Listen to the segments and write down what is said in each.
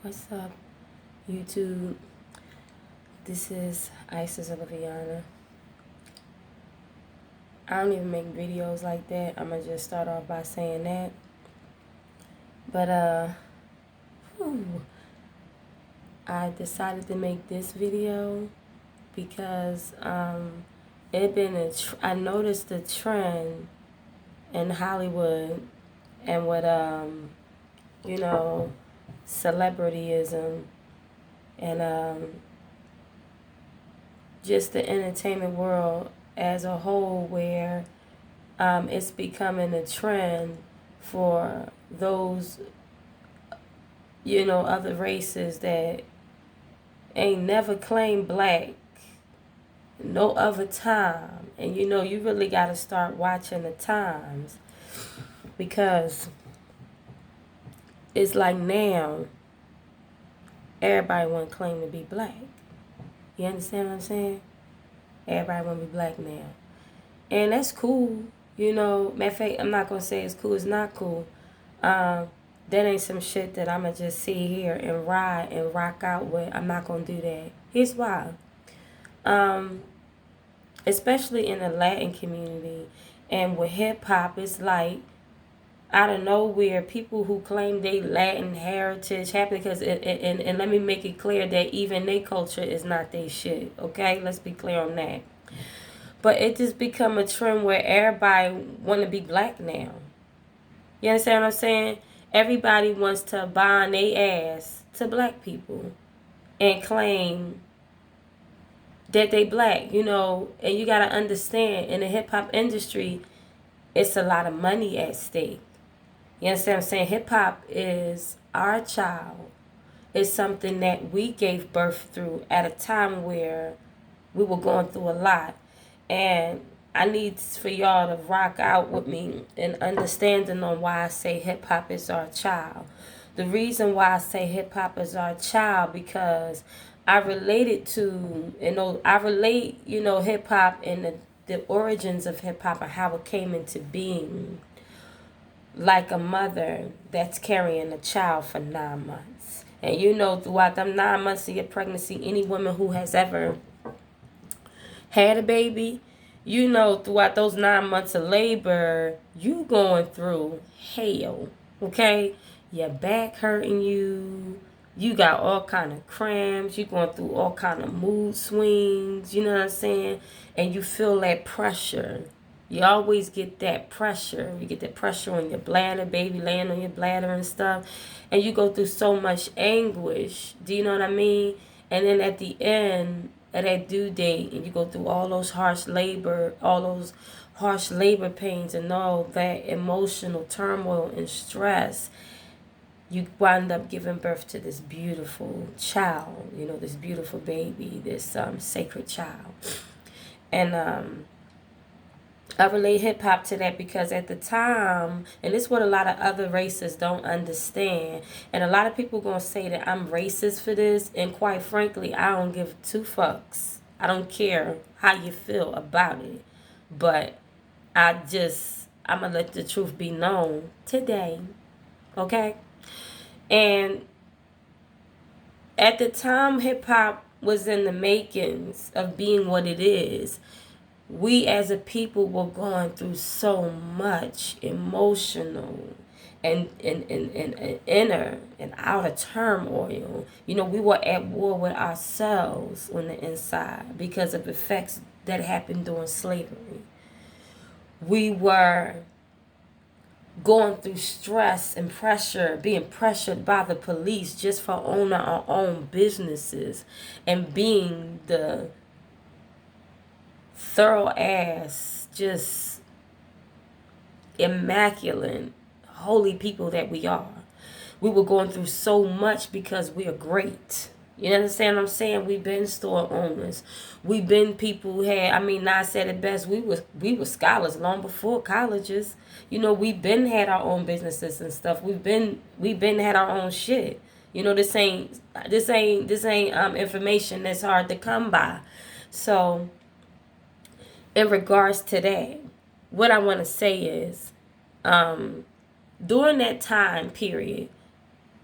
What's up, YouTube? This is Isis Oliviana. I don't even make videos like that. I'm gonna just start off by saying that. But I decided to make this video because I noticed the trend in Hollywood and with celebrityism and just the entertainment world as a whole, where it's becoming a trend for those other races that ain't never claimed black no other time. And you really got to start watching the times, because it's like now everybody want to claim to be black. You understand what I'm saying? Everybody want to be black now. And that's cool. Matter of fact, I'm not going to say it's cool. It's not cool. That ain't some shit that I'm going to just sit here and ride and rock out with. I'm not going to do that. Here's why. Especially in the Latin community and with hip-hop, it's like out of nowhere, people who claim they Latin heritage happen because and let me make it clear that even their culture is not their shit. Okay, let's be clear on that. But it just become a trend where everybody want to be black now. You understand what I'm saying? Everybody wants to bind their ass to black people and claim that they black. And you gotta understand, in the hip hop industry, it's a lot of money at stake. You understand what I'm saying? Hip-hop is our child. It's something that we gave birth through at a time where we were going through a lot. And I need for y'all to rock out with me and understanding on why I say hip-hop is our child. The reason why I say hip-hop is our child, because I relate it to, hip-hop and the origins of hip-hop and how it came into being. Like a mother that's carrying a child for 9 months. And throughout them 9 months of your pregnancy, any woman who has ever had a baby, throughout those 9 months of labor, you going through hell, okay? Your back hurting you. You got all kind of cramps. You going through all kind of mood swings, you know what I'm saying? And you feel that pressure. You always get that pressure. You get that pressure on your bladder, baby laying on your bladder and stuff. And you go through so much anguish. Do you know what I mean? And then at the end of that due date, and you go through all those harsh labor pains and all that emotional turmoil and stress, you wind up giving birth to this beautiful child, this beautiful baby, this sacred child. And I relate hip-hop to that because at the time, and this is what a lot of other races don't understand, and a lot of people going to say that I'm racist for this, and quite frankly, I don't give two fucks. I don't care how you feel about it, but I'm going to let the truth be known today, okay? And at the time hip-hop was in the makings of being what it is, we as a people were going through so much emotional and inner and outer turmoil. We were at war with ourselves on the inside because of effects that happened during slavery. We were going through stress and pressure, being pressured by the police just for owning our own businesses and being the thorough ass, just immaculate, holy people that we are. We were going through so much because we are great. You understand what I'm saying? We've been store owners. We've been people who had, I said it best, we were scholars long before colleges. We've been had our own businesses and stuff. We've been had our own shit. This ain't information that's hard to come by. So in regards to that, what I want to say is, during that time period,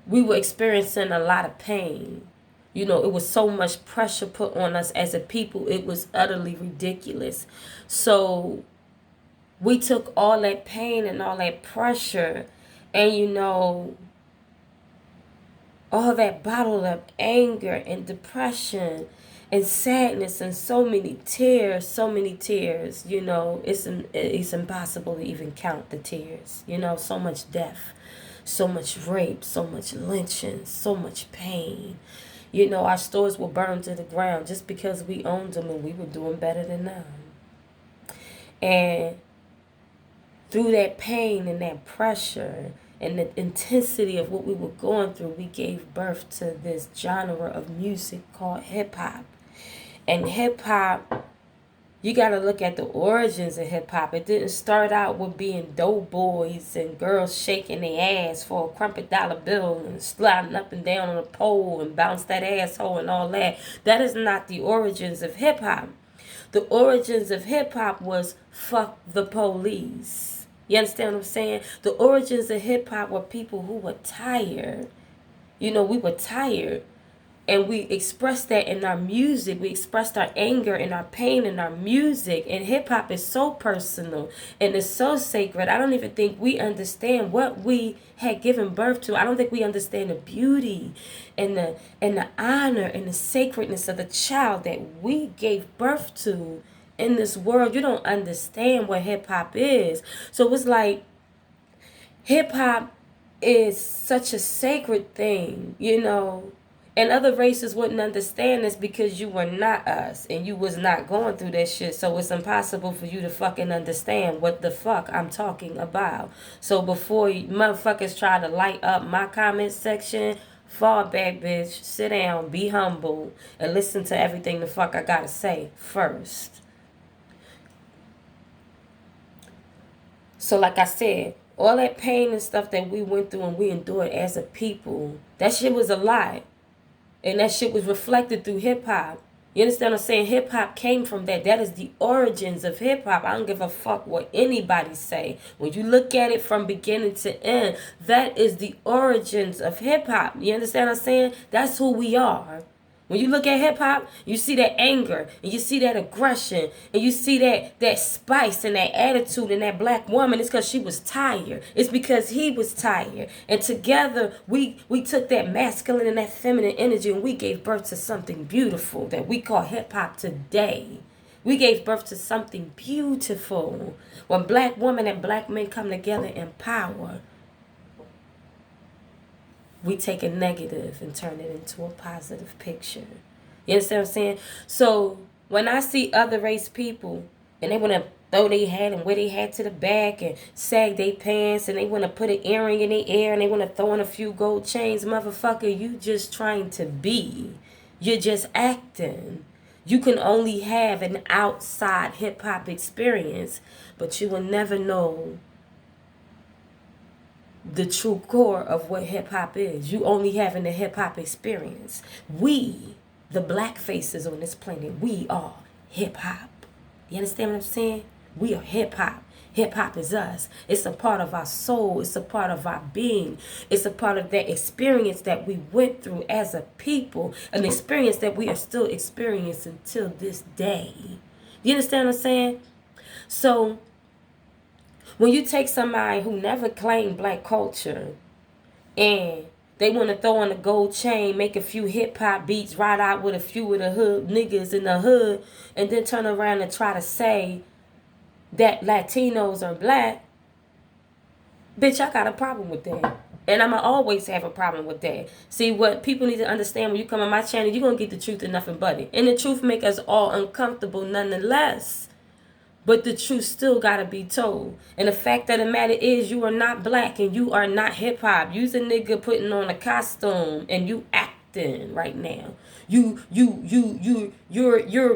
we were experiencing a lot of pain. You know, it was so much pressure put on us as a people. It was utterly ridiculous. So we took all that pain and all that pressure and, you know, all that bottled up anger and depression and sadness and so many tears, you know, it's impossible to even count the tears, you know, so much death, so much rape, so much lynching, so much pain. You know, our stores were burned to the ground just because we owned them and we were doing better than them. And through that pain and that pressure and the intensity of what we were going through, we gave birth to this genre of music called hip-hop. And hip-hop, you got to look at the origins of hip-hop. It didn't start out with being doughboys and girls shaking their ass for a crumpled dollar bill and sliding up and down on a pole and bounce that asshole and all that. That is not the origins of hip-hop. The origins of hip-hop was fuck the police. You understand what I'm saying? The origins of hip-hop were people who were tired. You know, we were tired. And we expressed that in our music. We expressed our anger and our pain in our music. And hip-hop is so personal and it's so sacred. I don't even think we understand what we had given birth to. I don't think we understand the beauty and the honor and the sacredness of the child that we gave birth to in this world. You don't understand what hip-hop is. So it's like hip-hop is such a sacred thing, you know. And other races wouldn't understand this because you were not us and you was not going through that shit. So it's impossible for you to fucking understand what the fuck I'm talking about. So before you motherfuckers try to light up my comment section, fall back, bitch. Sit down, be humble, and listen to everything the fuck I gotta say first. So like I said, all that pain and stuff that we went through and we endured as a people, that shit was a lot. And that shit was reflected through hip-hop. You understand what I'm saying? Hip-hop came from that. That is the origins of hip-hop. I don't give a fuck what anybody say. When you look at it from beginning to end, that is the origins of hip-hop. You understand what I'm saying? That's who we are. When you look at hip-hop, you see that anger, and you see that aggression, and you see that spice and that attitude in that black woman. It's because she was tired. It's because he was tired. And together, we took that masculine and that feminine energy, and we gave birth to something beautiful that we call hip-hop today. We gave birth to something beautiful. When black women and black men come together in power, we take a negative and turn it into a positive picture. You understand what I'm saying? So when I see other race people and they want to throw their hat and wear their hat to the back and sag their pants and they want to put an earring in their ear and they want to throw in a few gold chains, motherfucker, you just trying to be. You're just acting. You can only have an outside hip-hop experience, but you will never know the true core of what hip-hop is. You only having the hip-hop experience. We, the black faces on this planet, we are hip-hop. You understand what I'm saying? We are hip-hop. Hip-hop is us. It's a part of our soul. It's a part of our being. It's a part of that experience that we went through as a people, an experience that we are still experiencing till this day. You understand what I'm saying? So when you take somebody who never claimed black culture and they want to throw on a gold chain, make a few hip-hop beats, ride out with a few of the hood niggas in the hood, and then turn around and try to say that Latinos are black, bitch, I got a problem with that. And I'm going to always have a problem with that. See, what people need to understand when you come on my channel, you're going to get the truth and nothing but it. And the truth make us all uncomfortable nonetheless. But the truth still gotta be told. And the fact of the matter is you are not black and you are not hip-hop. You's a nigga putting on a costume and you acting right now. You're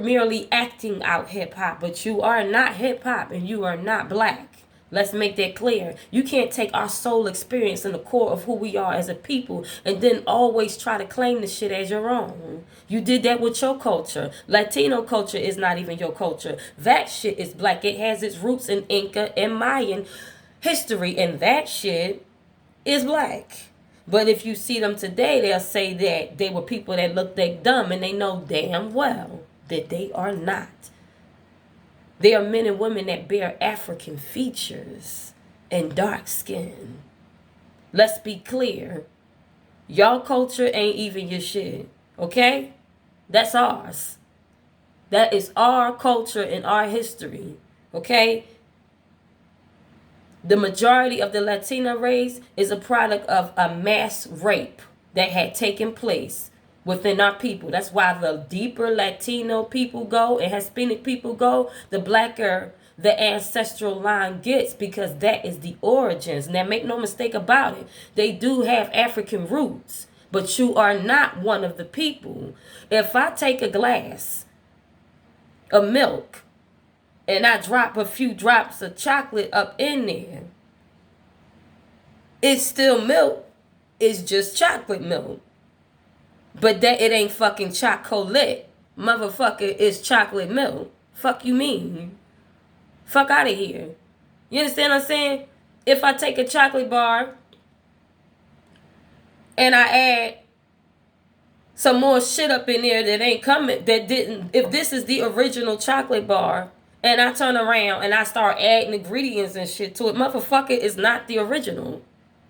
merely acting out hip-hop, but you are not hip-hop and you are not black. Let's make that clear. You can't take our soul experience and the core of who we are as a people and then always try to claim the shit as your own. You did that with your culture. Latino culture is not even your culture. That shit is black. It has its roots in Inca and Mayan history, and that shit is black. But if you see them today, they'll say that they were people that look that dumb, and they know damn well that they are not. They are men and women that bear African features and dark skin. Let's be clear. Y'all culture ain't even your shit, okay? That's ours. That is our culture and our history, okay? The majority of the Latina race is a product of a mass rape that had taken place within our people. That's why the deeper Latino people go and Hispanic people go, the blacker the ancestral line gets, because that is the origins. Now, make no mistake about it. They do have African roots, but you are not one of the people. If I take a glass of milk and I drop a few drops of chocolate up in there, it's still milk. It's just chocolate milk. But that it ain't fucking chocolate. Motherfucker, it's chocolate milk. Fuck you mean? Fuck out of here. You understand what I'm saying? If I take a chocolate bar and I add some more shit up in there that ain't coming, that didn't, if this is the original chocolate bar, and I turn around and I start adding ingredients and shit to it, motherfucker, it's not the original.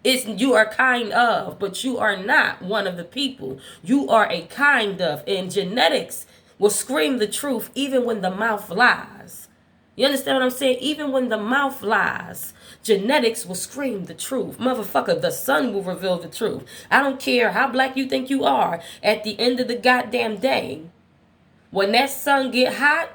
It's, you are kind of, but you are not one of the people. You are a kind of, and genetics will scream the truth even when the mouth lies. You understand what I'm saying? Even when the mouth lies, genetics will scream the truth. Motherfucker, the sun will reveal the truth. I don't care how black you think you are. At the end of the goddamn day, when that sun get hot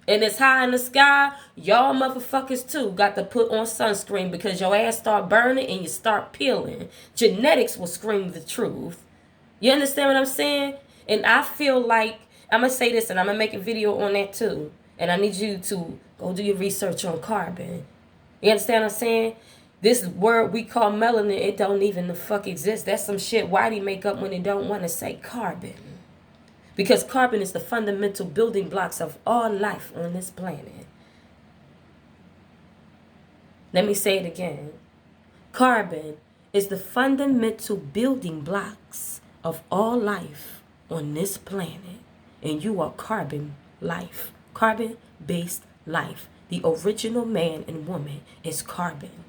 and it's high in the sky, y'all motherfuckers too got to put on sunscreen, because your ass start burning and you start peeling. Genetics will scream the truth. You understand what I'm saying? And I feel like, I'm going to say this and I'm going to make a video on that too. And I need you to go do your research on carbon. You understand what I'm saying? This word we call melanin, it don't even the fuck exist. That's some shit whitey make up when they don't want to say carbon. Because carbon is the fundamental building blocks of all life on this planet. Let me say it again. Carbon is the fundamental building blocks of all life on this planet. And you are carbon life. Carbon-based life. The original man and woman is carbon.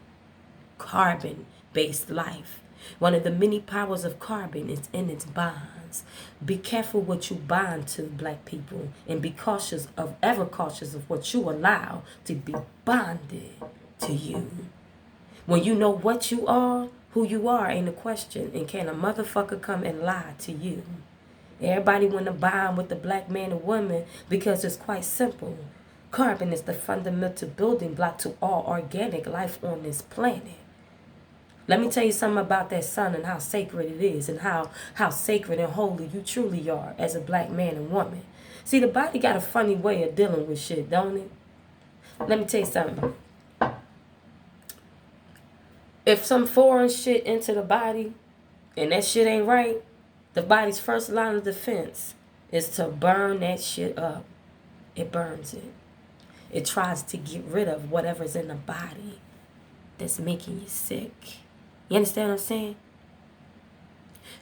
Carbon-based life. One of the many powers of carbon is in its bonds. Be careful what you bond to, black people, and be cautious of, ever cautious of what you allow to be bonded to you. When you know what you are, who you are ain't a question, and can a motherfucker come and lie to you? Everybody want to bond with the black man or woman because it's quite simple. Carbon is the fundamental building block to all organic life on this planet. Let me tell you something about that sun and how sacred it is, and how sacred and holy you truly are as a black man and woman. See, the body got a funny way of dealing with shit, don't it? Let me tell you something. If some foreign shit enter the body and that shit ain't right, the body's first line of defense is to burn that shit up. It burns it. It tries to get rid of whatever's in the body that's making you sick. You understand what I'm saying?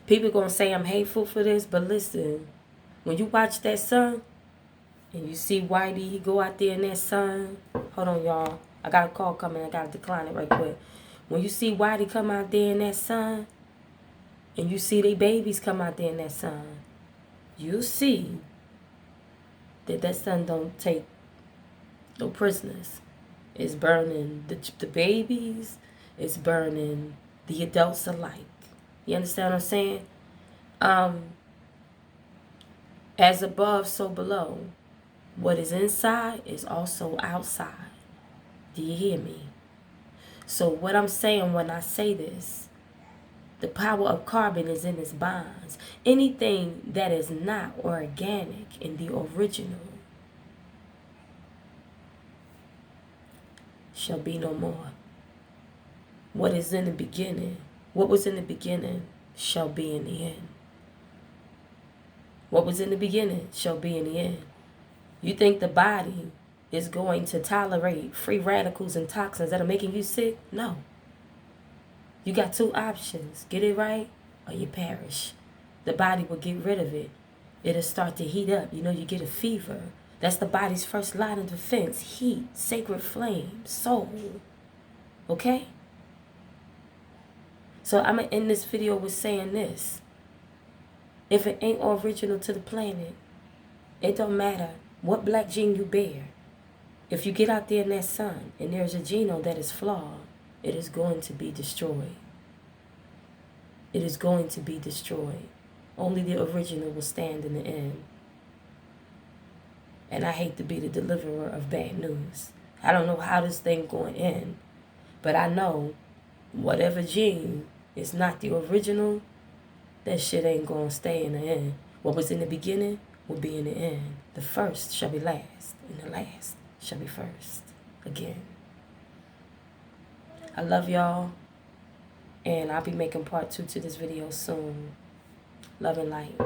People gonna say I'm hateful for this, but listen, when you watch that sun and you see Whitey, he go out there in that sun. Hold on, y'all. I got a call coming. I gotta decline it right quick. When you see Whitey come out there in that sun, and you see they babies come out there in that sun, you'll see that sun don't take no prisoners. It's burning the babies. It's burning the adults alike. You understand what I'm saying? As above, so below. What is inside is also outside. Do you hear me? So what I'm saying when I say this, the power of carbon is in its bonds. Anything that is not organic in the original shall be no more. What is in the beginning, what was in the beginning shall be in the end. What was in the beginning shall be in the end. You think the body is going to tolerate free radicals and toxins that are making you sick? No. You got two options. Get it right or you perish. The body will get rid of it. It'll start to heat up. You know, you get a fever. That's the body's first line of defense. Heat, sacred flame, soul. Okay? So I'm going to end this video with saying this. If it ain't original to the planet, it don't matter what black gene you bear. If you get out there in that sun and there's a genome that is flawed, it is going to be destroyed. It is going to be destroyed. Only the original will stand in the end. And I hate to be the deliverer of bad news. I don't know how this thing going to end, but I know whatever gene is not the original, that shit ain't going to stay in the end. What was in the beginning will be in the end. The first shall be last, and the last shall be first again. I love y'all, and I'll be making part 2 to this video soon. Love and light.